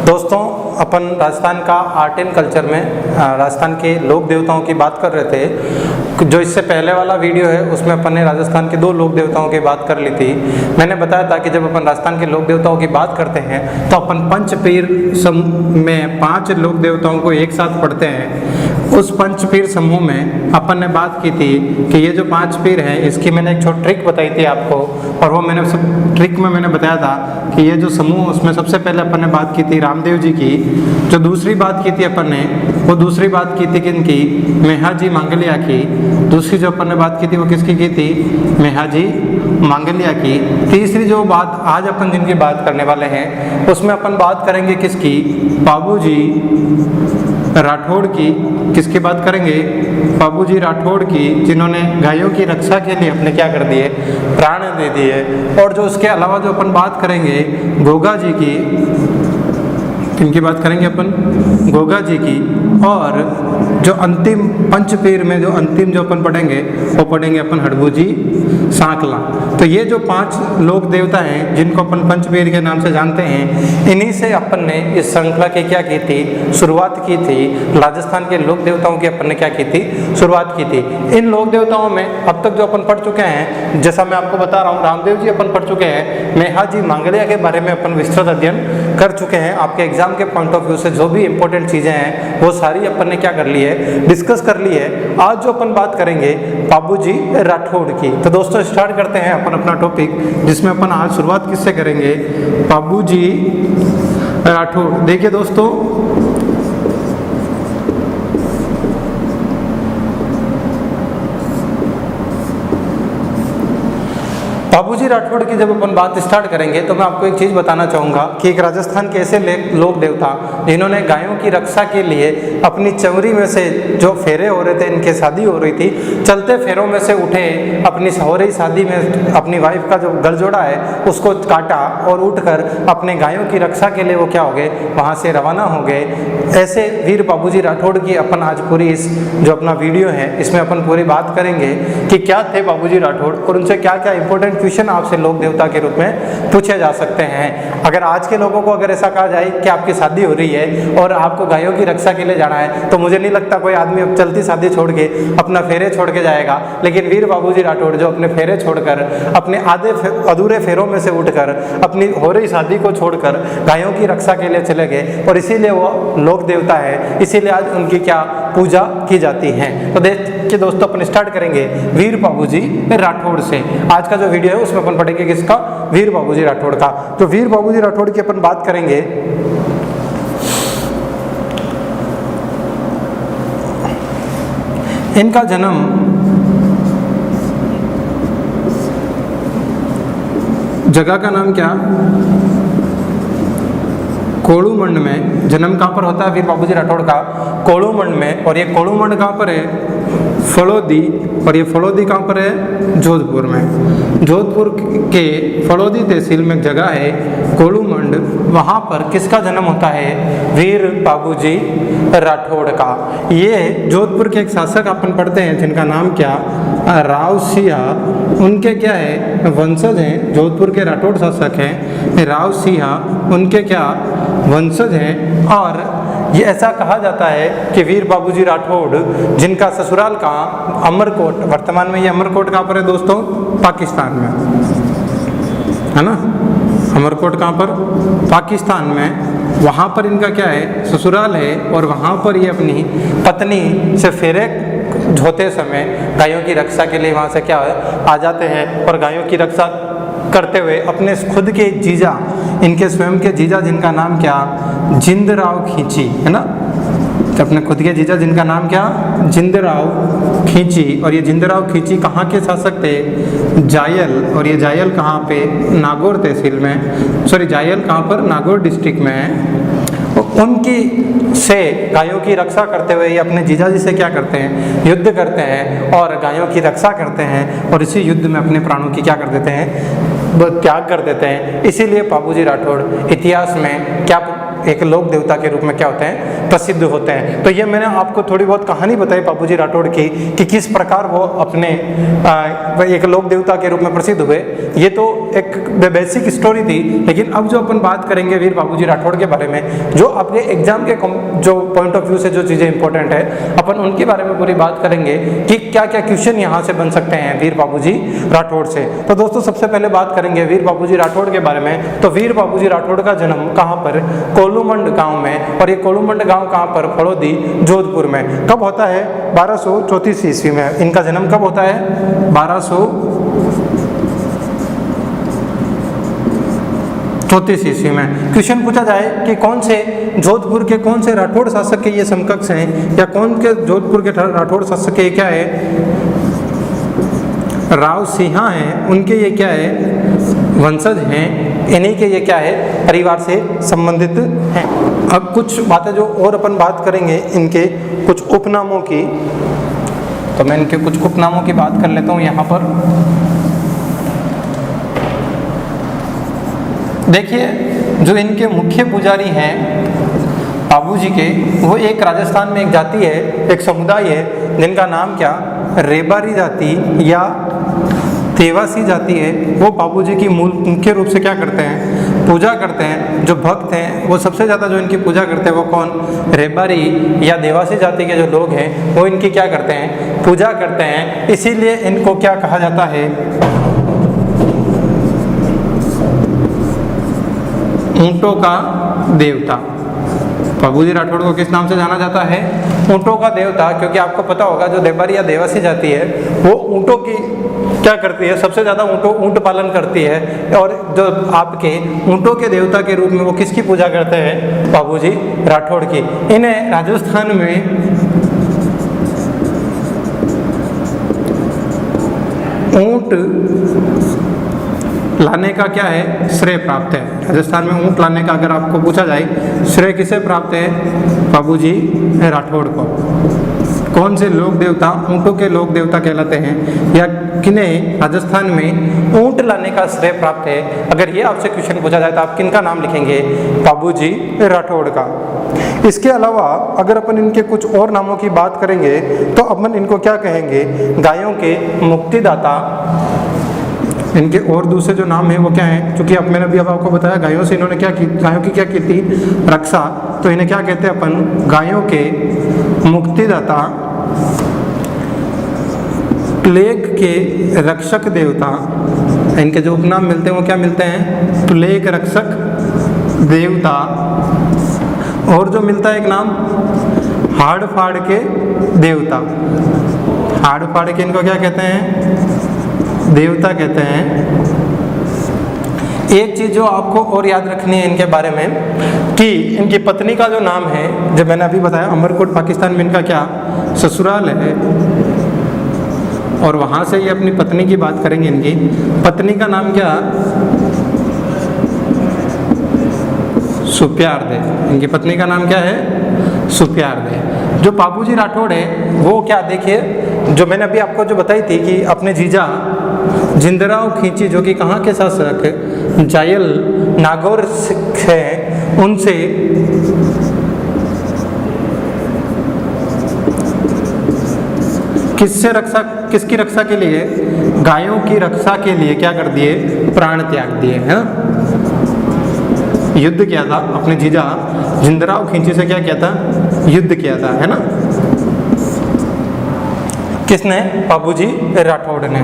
दोस्तों, अपन राजस्थान का art and culture में राजस्थान के लोक देवताओं की बात कर रहे थे। जो इससे पहले वाला वीडियो है उसमें अपन ने राजस्थान के 2 लोक देवताओं की बात कर ली थी। मैंने बताया था कि जब अपन राजस्थान के लोक देवताओं की बात करते हैं तो अपन पंचपीर में 5 लोक देवताओं को एक साथ पढ़ते हैं। उस पंचपीर समूह में अपन ने बात की थी कि ये जो 5 पीर हैं इसकी मैंने एक छोटी ट्रिक बताई थी आपको, और वो मैंने सब ट्रिक में मैंने बताया था कि ये जो समूह, उसमें सबसे पहले अपन ने बात की थी रामदेव जी की। जो दूसरी बात की थी अपन ने, वो दूसरी बात की थी किनकी? मेहाजी मांगलिया की। दूसरी जो अपन ने बात की थी वो किसकी की थी? मेहाजी मांगलिया की। तीसरी जो बात आज अपन जिनकी बात करने वाले हैं उसमें अपन बात करेंगे किसकी? बाबूजी राठौड़ की। किसकी बात करेंगे? बाबूजी राठौड़ की, जिन्होंने गायों की रक्षा के लिए अपने क्या कर दिए? प्राण दे दिए। और जो उसके अलावा जो अपन बात करेंगे गोगा जी की। किनकी बात करेंगे अपन? गोगा जी की। और जो अंतिम पंचपीर में जो अंतिम जो अपन पढ़ेंगे वो पढ़ेंगे अपन हड़बूजी सांकला। तो ये जो 5 लोक देवता हैं जिनको अपन पंचपीर के नाम से जानते हैं, इन्हीं से अपन ने इस श्रृंखला की क्या की थी? शुरुआत की थी। राजस्थान के लोक देवताओं की अपन ने क्या की थी? शुरुआत की थी। इन लोक देवताओं में अब तक जो अपन पढ़ चुके हैं, जैसा मैं आपको बता रहा हूँ, रामदेव जी अपन पढ़ चुके हैं, मेहाजी मांगलिया के बारे में अपन विस्तृत अध्ययन कर चुके हैं। आपके एग्जाम के पॉइंट ऑफ व्यू से जो भी इंपॉर्टेंट चीज़ें हैं वो सारी अपन ने क्या कर ली है? डिस्कस कर ली है। आज जो अपन बात करेंगे बाबूजी राठौड़ की। तो दोस्तों स्टार्ट करते हैं अपन अपना टॉपिक, जिसमें अपन आज शुरुआत किससे करेंगे? बाबूजी राठौड़। देखिए दोस्तों, बाबूजी राठौड़ की जब अपन बात स्टार्ट करेंगे तो मैं आपको एक चीज़ बताना चाहूँगा कि एक राजस्थान के ऐसे लोक देवता जिन्होंने गायों की रक्षा के लिए अपनी चवरी में से जो फेरे हो रहे थे, इनके शादी हो रही थी, चलते फेरों में से उठे, अपनी हो रही शादी में अपनी वाइफ का जो गलजोड़ा है उसको काटा और उठकर अपने गायों की रक्षा के लिए वो क्या हो गए? वहाँ से रवाना हो गए। ऐसे वीर बाबूजी राठौड़ की अपन आज पूरी इस जो अपना वीडियो है इसमें अपन पूरी बात करेंगे कि क्या थे बाबूजी राठौड़ और उनसे क्या क्या इंपॉर्टेंट क्वेश्चन आपसे लोक देवता के रूप में पूछे जा सकते हैं। अगर आज के लोगों को अगर ऐसा कहा जाए कि आपकी शादी हो रही है और आपको गायों की रक्षा के लिए जाना है, तो मुझे नहीं लगता कोई आदमी अब चलती शादी छोड़ के अपना फेरे छोड़ के जाएगा। लेकिन वीर बाबूजी राठौड़ जो अपने फेरे छोड़कर, अपने आधे अधूरे फेरों में से उठकर, अपनी हो रही शादी को छोड़कर गायों की रक्षा के लिए चले गए, और इसीलिए वो लोक देवता है, इसीलिए आज उनकी क्या पूजा की जाती है। तो देखिए दोस्तों, अपन स्टार्ट करेंगे वीर बाबूजी राठौड़ से। आज का जो वीडियो है उसमें अपन पढ़ेंगे किसका? वीर बाबूजी राठौड़ का। तो वीर बाबूजी राठौड़ की अपन बात करेंगे, इनका जन्म जगह का नाम क्या? कोड़ूमंड में। जन्म कहाँ पर होता है वीर बाबूजी राठौड़ का? कोड़ूमंड में। और ये कोड़ूमंड कहाँ पर है? फलोदी। और ये फलोदी कहाँ पर है? जोधपुर में। जोधपुर के फलोदी तहसील में एक जगह है कोड़ूमंड, वहाँ पर किसका जन्म होता है? वीर बाबूजी राठौड़ का। ये जोधपुर के एक शासक अपन पढ़ते हैं जिनका नाम क्या? राव सिंह। उनके क्या है? वंशज हैं। जोधपुर के राठौड़ शासक हैं राव सिंह, उनके क्या? वंशज हैं। और ये ऐसा कहा जाता है कि वीर बाबूजी राठौड़ जिनका ससुराल कहाँ? अमरकोट। वर्तमान में ये अमरकोट कहाँ पर है दोस्तों? पाकिस्तान में, है ना? अमरकोट कहाँ पर? पाकिस्तान में। वहाँ पर इनका क्या है? ससुराल है। और वहाँ पर ये अपनी पत्नी से फेरे धोते समय गायों की रक्षा के लिए वहाँ से क्या है? आ जाते हैं। और गायों की रक्षा करते हुए अपने खुद के जीजा, इनके स्वयं के जीजा जिनका नाम क्या? जिंदराव खींची, है ना? अपने खुद के जीजा जिनका नाम क्या? जिंदराव खींची। और ये जिंदराव खींची कहाँ के शासक थे? जायल। और ये जायल कहाँ पे? नागौर तहसील में। सॉरी, जायल कहाँ पर? नागौर डिस्ट्रिक्ट में है। उनकी से गायों की रक्षा करते हुए ये अपने जीजाजी से क्या करते हैं? युद्ध करते हैं और गायों की रक्षा करते हैं, और इसी युद्ध में अपने प्राणों की क्या कर देते हैं? त्याग कर देते हैं। इसीलिए बाबूजी राठौड़ इतिहास में क्या एक लोक देवता के रूप में क्या होते हैं, प्रसिद्ध होते हैं। तो ये मैंने आपको थोड़ी बहुत कहानी बताई बाबूजी राठौड़ की कि किस प्रकार वो अपने एक लोक देवता के रूप में प्रसिद्ध हुए। ये तो एक बेसिक स्टोरी थी, लेकिन अब जो अपन बात करेंगे वीर बाबूजी राठौड़ के बारे में, जो अपने एग्जाम के जो पॉइंट ऑफ व्यू से जो चीज़ें इंपॉर्टेंट है, अपन उनके बारे में पूरी बात करेंगे कि क्या क्या क्वेश्चन यहाँ से बन सकते हैं वीर बाबूजी राठौड़ से। तो दोस्तों सबसे पहले बात करेंगे वीर बाबूजी राठौड़ के बारे में। तो वीर बाबूजी राठौड़ का जन्म कहाँ पर, कोलूमंड गांव में, और ये कोलूमंड गांव कहाँ पर, फड़ौदी जोधपुर में। कब होता है, 1234 ईस्वी में इनका जन्म कब होता है, 1234 ईस्वी में। क्वेश्चन पूछा जाए कि कौन से जोधपुर के कौन से राठौड़ शासक के ये समकक्ष हैं, या कौन के जोधपुर के राठौड़ शासक के क्या है, राव सिंहा हैं, उनके ये क्या है, वंशज हैं, इन्हीं के ये क्या है, परिवार से संबंधित हैं। अब कुछ बातें जो और अपन बात करेंगे इनके कुछ उपनामों की, तो मैं इनके कुछ उपनामों की बात कर लेता हूँ यहाँ पर। देखिए, जो इनके मुख्य पुजारी हैं बाबूजी के, वो एक राजस्थान में एक जाति है, एक समुदाय है, जिनका नाम क्या, रेबारी जाति या देवासी जाति है। वो बाबूजी की मुख्य रूप से क्या करते हैं, पूजा करते हैं। जो भक्त हैं वो सबसे ज़्यादा जो इनकी पूजा करते हैं वो कौन, रेबारी या देवासी जाति के जो लोग हैं वो इनकी क्या करते हैं, पूजा करते हैं। इसीलिए इनको क्या कहा जाता है, ऊंटों का देवता। बाबूजी राठौड़ को किस नाम से जाना जाता है, ऊंटों का देवता, क्योंकि आपको पता होगा जो रेबारी या देवासी जाति है वो ऊंटों की क्या करती है, सबसे ज़्यादा ऊंट पालन करती है। और जो आपके ऊंटों के देवता के रूप में वो किसकी पूजा करते हैं, बाबूजी राठौड़ की। इन्हें राजस्थान में ऊंट लाने का क्या है, श्रेय प्राप्त है। राजस्थान में ऊंट लाने का अगर आपको पूछा जाए श्रेय किसे प्राप्त है, बाबूजी राठौड़ को। कौन से लोक देवता ऊंटों के लोक देवता कहलाते हैं, या किन्हें राजस्थान में ऊंट लाने का श्रेय प्राप्त है। अगर ये आपसे क्वेश्चन पूछा जाए तो आप किनका नाम लिखेंगे, बाबूजी राठौड़ का। इसके अलावा अगर अपन इनके कुछ और नामों की बात करेंगे तो अपन इनको क्या कहेंगे, गायों के मुक्तिदाता। इनके और दूसरे जो नाम हैं वो क्या हैं, क्योंकि अब मैंने अब आपको बताया गायों से इन्होंने क्या की, गायों की क्या की थी, रक्षा। तो इन्हें क्या कहते हैं अपन, गायों के मुक्तिदाता, प्लेग के रक्षक देवता। इनके जो उपनाम मिलते हैं वो क्या मिलते हैं, प्लेग रक्षक देवता। और जो मिलता है एक नाम, हाड़ फाड़ के देवता। हाड़ फाड़ के इनको क्या कहते हैं, देवता कहते हैं। एक चीज़ जो आपको और याद रखनी है इनके बारे में कि इनकी पत्नी का जो नाम है, जब मैंने अभी बताया अमरकोट पाकिस्तान में इनका क्या ससुराल है, और वहाँ से ये अपनी पत्नी की बात करेंगे। इनकी पत्नी का नाम क्या, सुप्यारदे। इनकी पत्नी का नाम क्या है, सुप्यारदे। जो बाबूजी राठौड़ है वो क्या, देखिए जो मैंने अभी आपको जो बताई थी कि अपने जीजा जिंदराव खींची, जो कि कहाँ के शासक, जायल नागौर हैं, उनसे किसकी रक्षा के लिए, गायों की रक्षा के लिए क्या कर दिए, प्राण त्याग दिए, है ना। युद्ध किया था अपने जीजा जिंदराव खींची से, क्या किया था, युद्ध किया था, है ना। किसने, बाबूजी राठौड़ ने।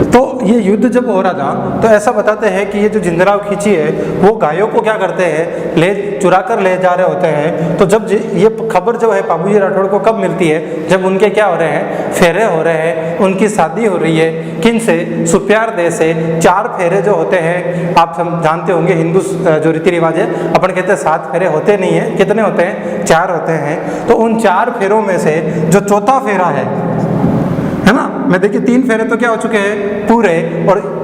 तो ये युद्ध जब हो रहा था तो ऐसा बताते हैं कि ये जो जिंदराव खींची है वो गायों को क्या करते हैं, ले चुरा कर ले जा रहे होते हैं। तो जब ये खबर जो है बाबूजी राठौड़ को कब मिलती है, जब उनके क्या हो रहे हैं, फेरे हो रहे हैं, उनकी शादी हो रही है। किन से, सुप्यारदे से। 4 फेरे जो होते हैं आप सब जानते होंगे, हिंदू जो रीति रिवाज है, अपन कहते हैं 7 फेरे होते नहीं है, कितने होते हैं, 4 होते हैं। तो उन 4 फेरों में से जो चौथा फेरा है ना, में देखिए 3 फेरे तो क्या हो चुके हैं पूरे, और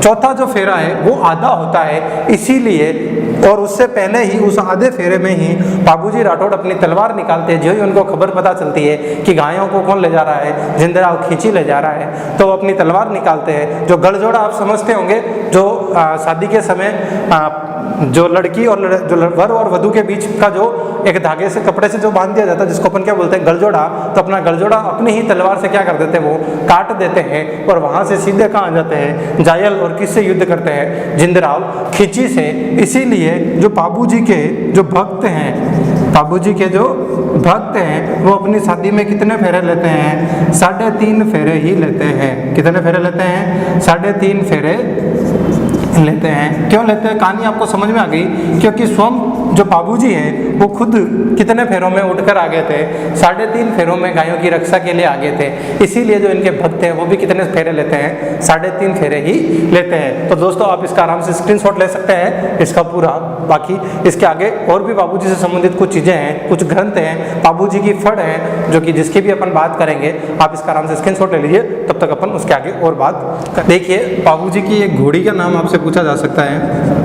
चौथा जो फेरा है वो आधा होता है, इसीलिए और उससे पहले ही उस आधे फेरे में ही बाबूजी राठौड़ अपनी तलवार निकालते हैं। जो ही उनको खबर पता चलती है कि गायों को कौन ले जा रहा है, जिंदराव खींची ले जा रहा है, तो वो अपनी तलवार निकालते हैं। जो गलजोड़ा आप समझते होंगे, जो शादी के समय जो लड़की और जो वर और वधू के बीच का जो एक धागे से कपड़े से जो बांध दिया जाता है, जिसको अपन क्या बोलते हैं गलजोड़ा, तो अपना गलजोड़ा अपनी ही तलवार से क्या कर देते हैं, वो काट देते हैं और वहाँ से सीधे कहाँ आ जाते हैं, जायल और किससे युद्ध करते हैं, जिंदराव खींची से। इसीलिए जो बाबूजी के जो भक्त हैं, बाबूजी के जो भक्त हैं, वो अपनी शादी में कितने फेरे लेते हैं, 3.5 फेरे ही लेते हैं। कितने फेरे लेते हैं, 3.5 फेरे लेते हैं। क्यों लेते हैं, कहानी आपको समझ में आ गई, क्योंकि स्वयं जो बाबूजी हैं वो खुद कितने फेरों में उठकर आ गए थे, 3.5 फेरों में गायों की रक्षा के लिए आ गए थे। इसीलिए जो इनके भक्त हैं वो भी कितने फेरे लेते हैं, 3.5 फेरे ही लेते हैं। तो दोस्तों आप इसका आराम से स्क्रीनशॉट ले सकते हैं इसका पूरा। बाकी इसके आगे और भी बाबूजी से संबंधित कुछ चीज़ें हैं, कुछ ग्रंथ हैं, बाबूजी की फड़ है, जो कि जिसकी भी अपन बात करेंगे। आप इसका आराम से स्क्रीनशॉट ले लीजिए, तब तक अपन उसके आगे और बात देखिए। बाबूजी की एक घोड़ी का नाम आपसे पूछा जा सकता है।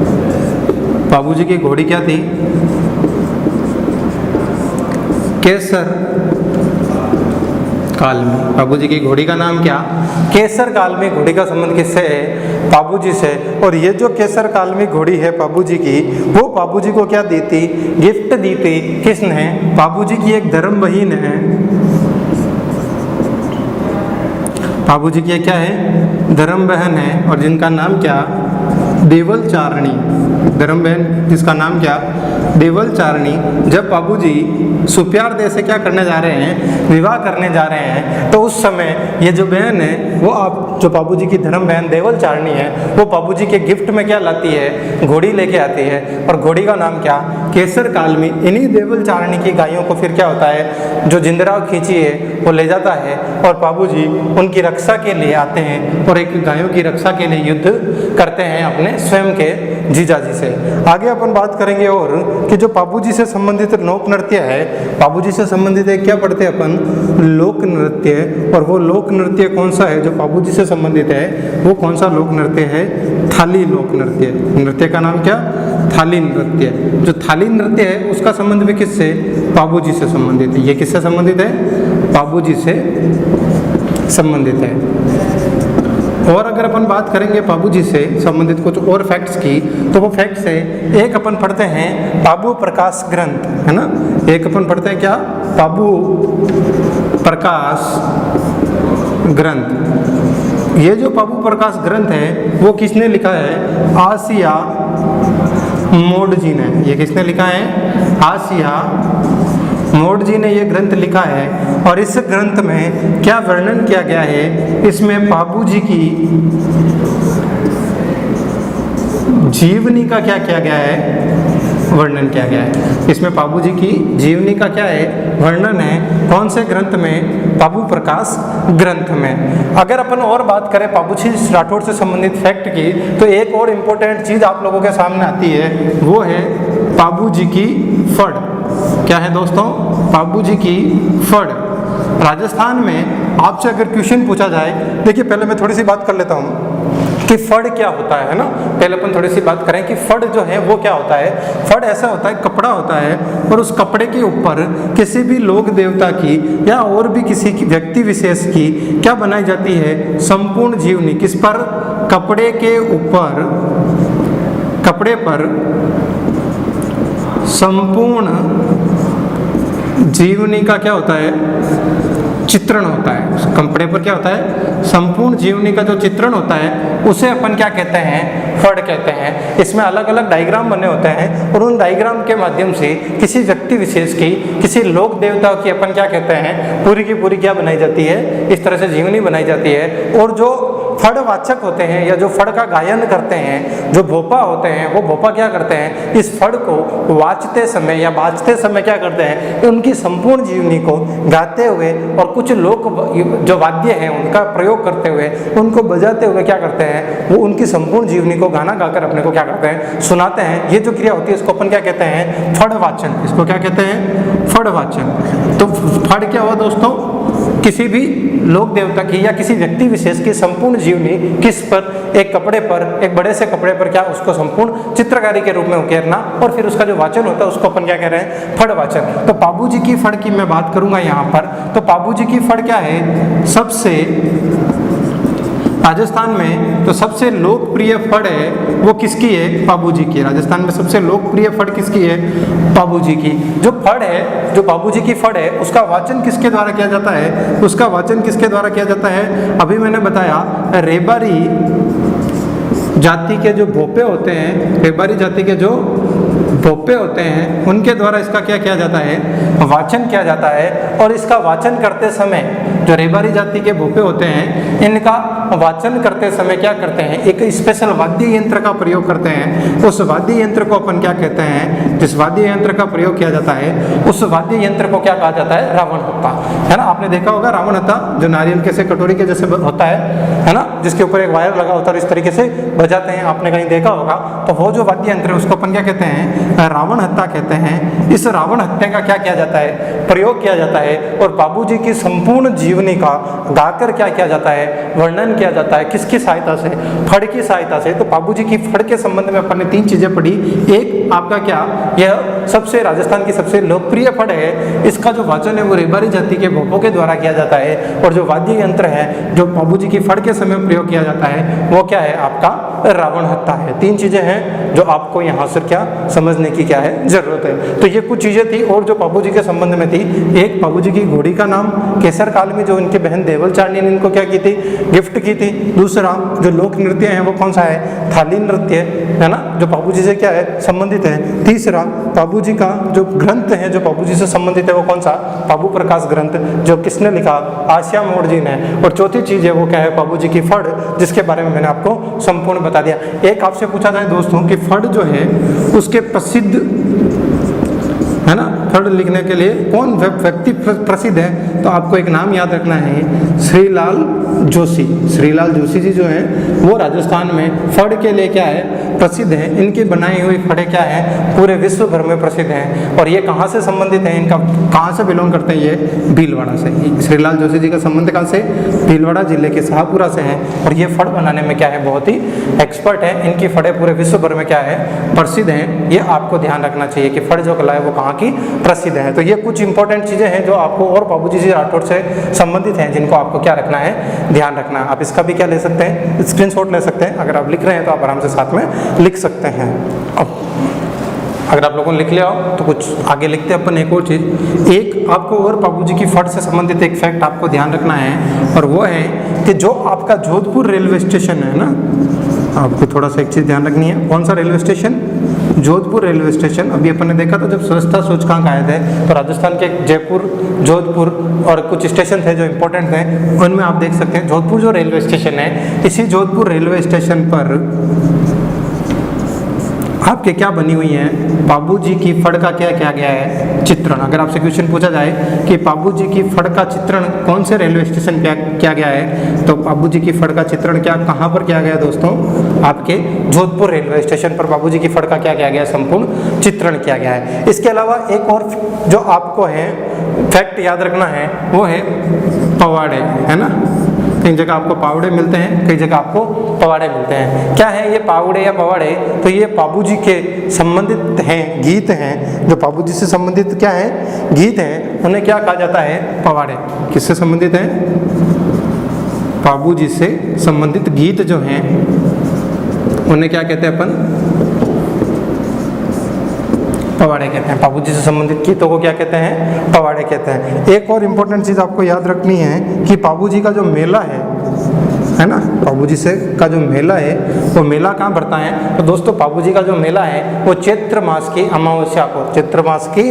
बाबूजी की घोड़ी क्या थी, केसर कालमी। बाबूजी की घोड़ी का नाम क्या, केसर कालमी। घोड़ी का संबंध किससे है, बाबूजी से। और ये जो केसर कालमी घोड़ी है बाबूजी की, वो बाबूजी को क्या दी थी, गिफ्ट दी थी। किसने, बाबूजी की एक धर्म बहन है। बाबूजी की क्या है, धर्म बहन है, और जिनका नाम क्या, देवल चारणी। धर्म बहन जिसका नाम क्या, देवल चारणी। जब बाबूजी सुप्यार देश से क्या करने जा रहे हैं, विवाह करने जा रहे हैं, तो उस समय ये जो बहन है वो आप जो बाबूजी की धर्म बहन देवल चारणी है, वो बाबूजी के गिफ्ट में क्या लाती है, घोड़ी लेके आती है। और घोड़ी का नाम क्या, केसर कालमी। इन्हीं देवल चारणी की गायों को फिर क्या होता है, जो जिंदराव खींची है वो ले जाता है, और बाबूजी उनकी रक्षा के लिए आते हैं और एक गायों की रक्षा के लिए युद्ध करते हैं अपने स्वयं के जीजाजी से। आगे अपन बात करेंगे और कि जो बाबूजी से संबंधित लोक नृत्य है, बाबूजी से संबंधित है क्या पढ़ते हैं अपन, लोक नृत्य। और वो लोक नृत्य कौन सा है जो बाबूजी से संबंधित है, वो कौन सा लोक नृत्य है, थाली लोक नृत्य। नृत्य का नाम क्या, थाली नृत्य। जो थाली नृत्य है उसका संबंध भी किससे, बाबूजी से संबंधित है। ये किससे संबंधित है, बाबूजी से संबंधित है। और अगर अपन बात करेंगे बाबूजी से संबंधित कुछ और फैक्ट्स की, तो वो फैक्ट्स है, एक अपन पढ़ते हैं बाबू प्रकाश ग्रंथ, है ना। एक अपन पढ़ते हैं क्या, बाबू प्रकाश ग्रंथ। ये जो बाबू प्रकाश ग्रंथ है वो किसने लिखा है, आसिया मोड जी ने। ये किसने लिखा है, आसिया मोड जी ने ये ग्रंथ लिखा है। और इस ग्रंथ में क्या वर्णन किया गया है, इसमें बाबूजी की जीवनी का क्या किया गया है, वर्णन किया गया है। इसमें बाबूजी की जीवनी का क्या है, वर्णन है। कौन से ग्रंथ में, बाबू प्रकाश ग्रंथ में। अगर अपन और बात करें बाबूजी राठौड़ से संबंधित फैक्ट की, तो एक और इम्पोर्टेंट चीज़ आप लोगों के सामने आती है, वो है बाबूजी की फड़। क्या है दोस्तों, बाबूजी की फड़। राजस्थान में आपसे अगर क्वेश्चन पूछा जाए, देखिए पहले मैं थोड़ी सी बात कर लेता हूँ कि फड़ क्या होता है ना। पहले अपन थोड़ी सी बात करें कि फड़ जो है वो क्या होता है। फड़ ऐसा होता है, कपड़ा होता है, और उस कपड़े के ऊपर किसी भी लोक देवता की या और भी किसी की व्यक्ति विशेष की क्या बनाई जाती है, संपूर्ण जीवनी। किस पर, कपड़े के ऊपर, कपड़े पर संपूर्ण जीवनी का क्या होता है, चित्रण होता है। कपड़े पर क्या होता है, संपूर्ण जीवनी का जो चित्रण होता है उसे अपन क्या कहते हैं, फड़ कहते हैं। इसमें अलग अलग डायग्राम बने होते हैं, और उन डायग्राम के माध्यम से किसी व्यक्ति विशेष की, किसी लोक देवता की अपन क्या कहते हैं, पूरी की पूरी क्या बनाई जाती है, इस तरह से जीवनी बनाई जाती है। और जो फड़ वाचक होते हैं या जो फड़ का गायन करते हैं, जो भोपा होते हैं, वो भोपा क्या करते हैं, इस फड़ को वाचते समय या बाजते समय क्या करते हैं, उनकी संपूर्ण जीवनी को गाते हुए और कुछ लोक जो वाद्य हैं उनका प्रयोग करते हुए, उनको बजाते हुए क्या करते हैं, वो उनकी संपूर्ण जीवनी को गाना गाकर अपने को क्या करते हैं, सुनाते हैं। ये जो क्रिया होती है इसको अपन क्या कहते हैं, फड़ वाचन। इसको क्या कहते हैं, फड़ वाचन। तो फड़ क्या हुआ दोस्तों, किसी भी लोक देवता की या किसी व्यक्ति विशेष की संपूर्ण जीवनी किस पर, एक कपड़े पर, एक बड़े से कपड़े पर क्या उसको संपूर्ण चित्रकारी के रूप में उकेरना, और फिर उसका जो वाचन होता है उसको अपन क्या कह रहे हैं, फड़ वाचन। तो पाबू जी की फड़ की मैं बात करूंगा यहाँ पर। तो पाबू जी की फड़ क्या है, सबसे राजस्थान में तो सबसे लोकप्रिय फड़ है वो किसकी है, पाबू जी की। राजस्थान में सबसे लोकप्रिय फड़ किसकी है, पाबू जी की। जो फड़ है, जो पाबू जी की फड़ है, उसका वाचन किसके द्वारा किया जाता है, उसका वाचन किसके द्वारा किया जाता है, अभी मैंने बताया रेबारी जाति के जो भोपे होते हैं, रेबारी जाति के जो भोपे होते हैं, उनके द्वारा इसका क्या किया जाता है, वाचन किया जाता है। और इसका वाचन करते समय जो रेबारी जाति के भोपे होते हैं, इनका वाचन करते समय क्या करते हैं, एक स्पेशल वाद्य यंत्र का प्रयोग करते हैं। उस वाद्य यंत्र को अपन क्या कहते हैं, जिस वाद्य यंत्र का प्रयोग किया जाता है उस वाद्य यंत्र को क्या कहा जाता है, रावण हत्ता, है ना। आपने देखा होगा रावण हत्ता, जो नारियल के से कटोरी के जैसे होता है ना, जिसके ऊपर एक वायर लगा होता है और इस तरीके से बजाते हैं, आपने कहीं देखा होगा। तो वो जो वाद्य यंत्र है उसको अपन क्या कहते हैं, रावण हत्ता कहते हैं। इस रावण हत्या का क्या किया जाता है, प्रयोग किया जाता है, और बाबू जी की संपूर्ण जीवनी का गाकर क्या किया जाता है, वर्णन किया जाता है। किसकी सहायता से, फड़ की सहायता से। तो बाबू जी की फड़ के संबंध में अपन ने 3 चीजें पढ़ी। एक आपका क्या, यह सबसे राजस्थान की सबसे लोकप्रिय फड़ है, इसका जो वाचन है वो रेबारी जाति के भोपों के द्वारा किया जाता है। और जो वाद्य यंत्र है जो बाबू जी की फड़ के समय प्रयोग किया जाता है वो क्या है, आपका रावण हत्ता है। 3 चीजें हैं जो आपको यहाँ से क्या समझने की क्या है, जरूरत है। तो ये कुछ चीजें थी और जो बाबू जी के संबंध में थी। एक, बाबू जी की घोड़ी का नाम केसर काल में जो इनके बहन देवल चारनी ने इनको क्या की थी, गिफ्ट की थी। दूसरा, जो लोक नृत्य है वो कौन सा है, थाली नृत्य, है ना, जो बाबू जी से क्या है, संबंधित है। तीसरा, बाबू जी का जो ग्रंथ है जो बाबू जी से संबंधित है वो कौन सा, बाबू प्रकाश ग्रंथ, जो किसने लिखा, आसिया मोड़ जी ने। और चौथी चीज है वो क्या है, बाबू जी की फड़, जिसके बारे में मैंने आपको संपूर्ण बता दिया। एक आपसे पूछा जाए दोस्तों कि फड़ जो है उसके प्रसिद्ध, है ना, फड़ लिखने के लिए कौन व्यक्ति प्रसिद्ध है, तो आपको एक नाम याद रखना है, श्रीलाल जोशी। श्रीलाल जोशी जी जो हैं वो राजस्थान में फड़ के लिए क्या है, प्रसिद्ध है। इनकी बनाई हुई फड़े क्या है, पूरे विश्व भर में प्रसिद्ध हैं। और ये कहाँ से संबंधित है, इनका कहाँ से बिलोंग करते हैं, ये भीलवाड़ा से। श्रीलाल जोशी जी का संबंध कहाँ से, भीलवाड़ा जिले के शाहपुरा से है। और ये फड़ बनाने में क्या है, बहुत ही एक्सपर्ट है। इनकी फड़े पूरे विश्व भर में क्या है, प्रसिद्ध हैं। ये आपको ध्यान रखना चाहिए कि फड़ जो कला है वो कहाँ की प्रसिद्ध है। तो ये कुछ इंपॉर्टेंट चीजें हैं जो आपको और बाबू जी राठौड़ से संबंधित हैं, जिनको आपको क्या रखना है, ध्यान रखना। आप इसका भी क्या ले सकते हैं, स्क्रीनशॉट ले सकते हैं। अगर आप लिख रहे हैं तो आप आराम से साथ में लिख सकते हैं। अब अगर आप लोगों ने लिख लिया हो तो कुछ आगे लिखते हैं अपन। एक और चीज़, एक आपको और बाबू जी की फड़ से संबंधित एक फैक्ट आपको ध्यान रखना है, और वो है कि जो आपका जोधपुर रेलवे स्टेशन है ना, आपको थोड़ा सा एक चीज़ ध्यान रखनी है। कौन सा railway station, Jodhpur railway station. अभी अपन ने देखा था जब स्वच्छता सूचकांक आए थे तो राजस्थान के जयपुर, जोधपुर और कुछ स्टेशन थे जो इंपॉर्टेंट थे, उनमें आप देख सकते हैं जोधपुर जो रेलवे स्टेशन है, इसी जोधपुर रेलवे स्टेशन पर आपके क्या बनी हुई है, बाबू जी की फड़ का क्या किया गया है, चित्रण। अगर आपसे क्वेश्चन पूछा जाए कि बाबू जी की फड़ का चित्रण कौन से रेलवे स्टेशन पे किया गया है, तो बाबू जी की फड़ का चित्रण क्या कहाँ पर किया गया दोस्तों, आपके जोधपुर रेलवे स्टेशन पर बाबू जी की फड़ का क्या किया गया, संपूर्ण चित्रण किया गया है। इसके अलावा एक और जो आपको है फैक्ट याद रखना है वो है पवाड़े, है ना। कई जगह आपको पावड़े मिलते हैं, कई जगह आपको पवाड़े मिलते हैं। क्या है ये पावड़े या पवाड़े, तो ये बाबू जी के संबंधित हैं, गीत हैं जो बाबू जी से संबंधित क्या है, गीत हैं, उन्हें क्या कहा जाता है, पवाड़े। किससे संबंधित हैं, बाबू जी से संबंधित गीत जो हैं उन्हें क्या कहते हैं अपन, पवाड़े कहते हैं। बाबू जी से संबंधित गीतों को क्या कहते हैं, पवाड़े कहते हैं। एक और इम्पोर्टेंट चीज़ आपको याद रखनी है कि बाबू जी का जो मेला है ना, बाबू जी से का जो मेला है वो मेला कहाँ भरता है, तो दोस्तों बाबू जी का जो मेला है वो चैत्र मास की अमावस्या को, चैत्र मास की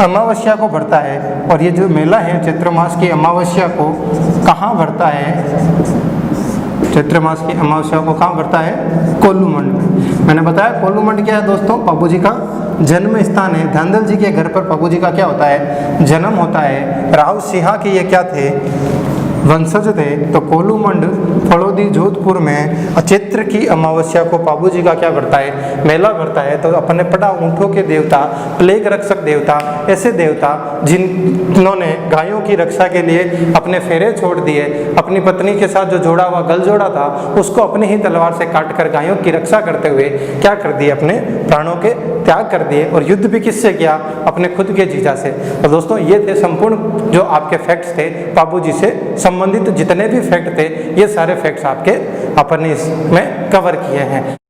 अमावस्या को भरता है। और ये जो मेला है चैत्र मास की अमावस्या को कहाँ भरता है, चैत्र मास की अमावस्या को कहाँ भरता है, कोल्लूमंड में। मैंने बताया कोल्लूमंड क्या है दोस्तों, बाबू जी का जन्म स्थान है। धांधल जी के घर पर बाबू जी का क्या होता है, जन्म होता है। राव सिंहा के ये क्या थे, वंशज थे। तो कोलूमंड फड़ौदी जोधपुर में चैत्र की अमावस्या को बाबू जी का क्या करता है, मेला भरता है। तो अपने पड़ा ऊँटों के देवता, प्लेग रक्षक देवता, ऐसे देवता जिन्होंने गायों की रक्षा के लिए अपने फेरे छोड़ दिए, अपनी पत्नी के साथ जो जोड़ा हुआ गल जोड़ा था उसको अपनी ही तलवार से काट कर गायों की रक्षा करते हुए क्या कर दिए, अपने प्राणों के त्याग कर दिए। और युद्ध भी किससे किया, अपने खुद के जीजा से। तो दोस्तों ये थे संपूर्ण जो आपके फैक्ट्स थे बाबू जी से संबंधित जितने भी फैक्ट थे, ये सारे फैक्ट्स आपके अपन इसमें कवर किए हैं।